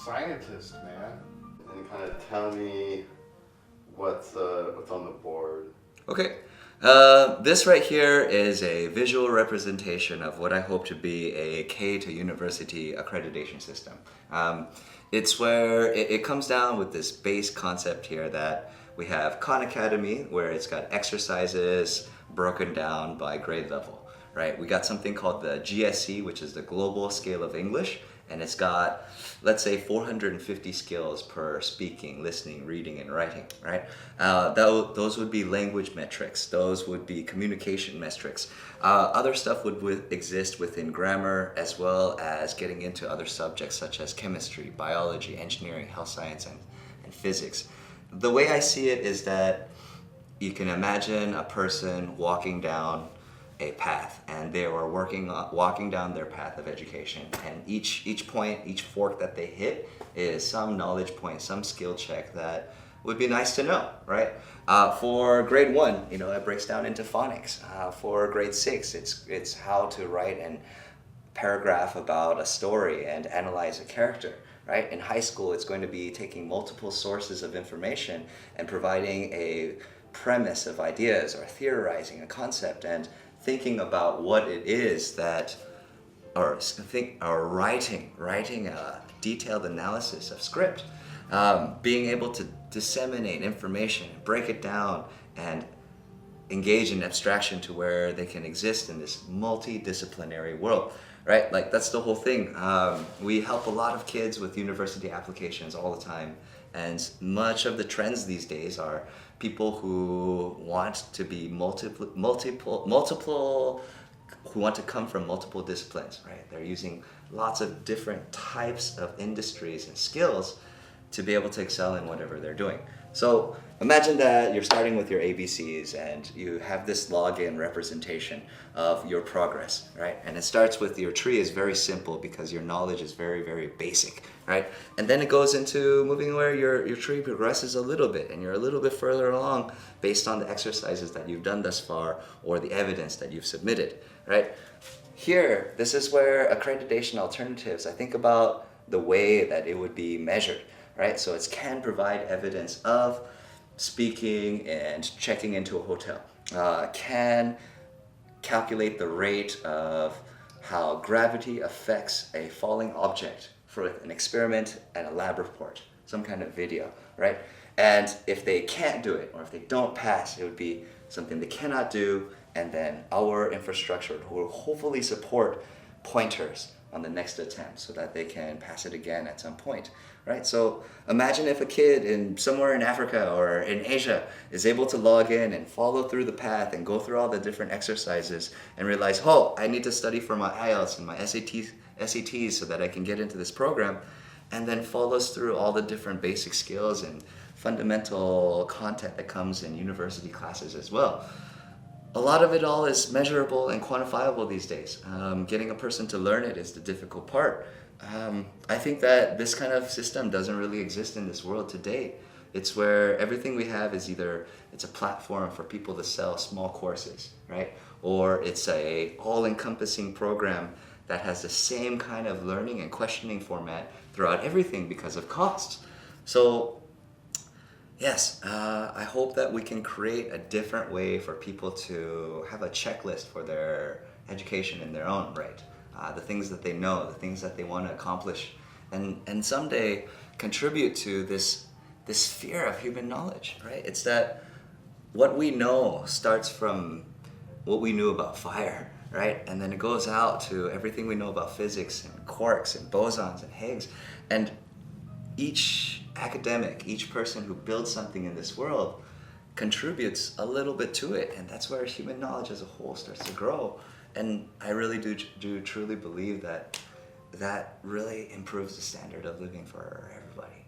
scientist, man. And kind of tell me what's on the board. Okay. This right here is a visual representation of what I hope to be a K to university accreditation system. It's where it comes down with this base concept here that we have Khan Academy, where it's got exercises broken down by grade level, right? We got something called the GSE, which is the Global Scale of English, and it's got, let's say, 450 skills per speaking, listening, reading, and writing, right? Those would be language metrics. Those would be communication metrics. Other stuff would exist within grammar, as well as getting into other subjects such as chemistry, biology, engineering, health science, and physics. The way I see it is that you can imagine a person walking down a path, and they were walking down their path of education, and each point, each fork that they hit is some knowledge point, some skill check that would be nice to know, right? For grade 1, it breaks down into phonics. For grade 6, it's how to write a paragraph about a story and analyze a character, right? In high school, it's going to be taking multiple sources of information and providing a premise of ideas, or theorizing a concept and thinking about what it is that, or writing a detailed analysis of script, being able to disseminate information, break it down, and engage in abstraction to where they can exist in this multidisciplinary world, right? Like, that's the whole thing. We help a lot of kids with university applications all the time, and much of the trends these days are people who want to be multiple, who want to come from multiple disciplines, right? They're using lots of different types of industries and skills to be able to excel in whatever they're doing. So imagine that you're starting with your ABCs and you have this login representation of your progress, right? And it starts with your tree is very simple because your knowledge is very, very basic, right? And then it goes into moving where your tree progresses a little bit, and you're a little bit further along based on the exercises that you've done thus far or the evidence that you've submitted, right? Here, this is where accreditation alternatives, I think about the way that it would be measured, right? So it can provide evidence of speaking and checking into a hotel, can calculate the rate of how gravity affects a falling object for an experiment and a lab report, some kind of video, right? And if they can't do it, or if they don't pass, it would be something they cannot do, and then our infrastructure will hopefully support pointers on the next attempt so that they can pass it again at some point, right? So imagine if a kid somewhere in Africa or in Asia is able to log in and follow through the path and go through all the different exercises and realize, oh, I need to study for my IELTS and my SATs so that I can get into this program, and then follows through all the different basic skills and fundamental content that comes in university classes as well. A lot of it all is measurable and quantifiable these days. Getting a person to learn it is the difficult part. I think that this kind of system doesn't really exist in this world today. It's where everything we have is either it's a platform for people to sell small courses, right? Or it's a all-encompassing program that has the same kind of learning and questioning format throughout everything because of cost. So yes, I hope that we can create a different way for people to have a checklist for their education in their own right. The things that they know, the things that they want to accomplish, and someday contribute to this sphere of human knowledge, right? It's that what we know starts from what we knew about fire, right? And then it goes out to everything we know about physics and quarks and bosons and Higgs. And each academic, each person who builds something in this world contributes a little bit to it, and that's where human knowledge as a whole starts to grow. And I really do truly believe that really improves the standard of living for everybody.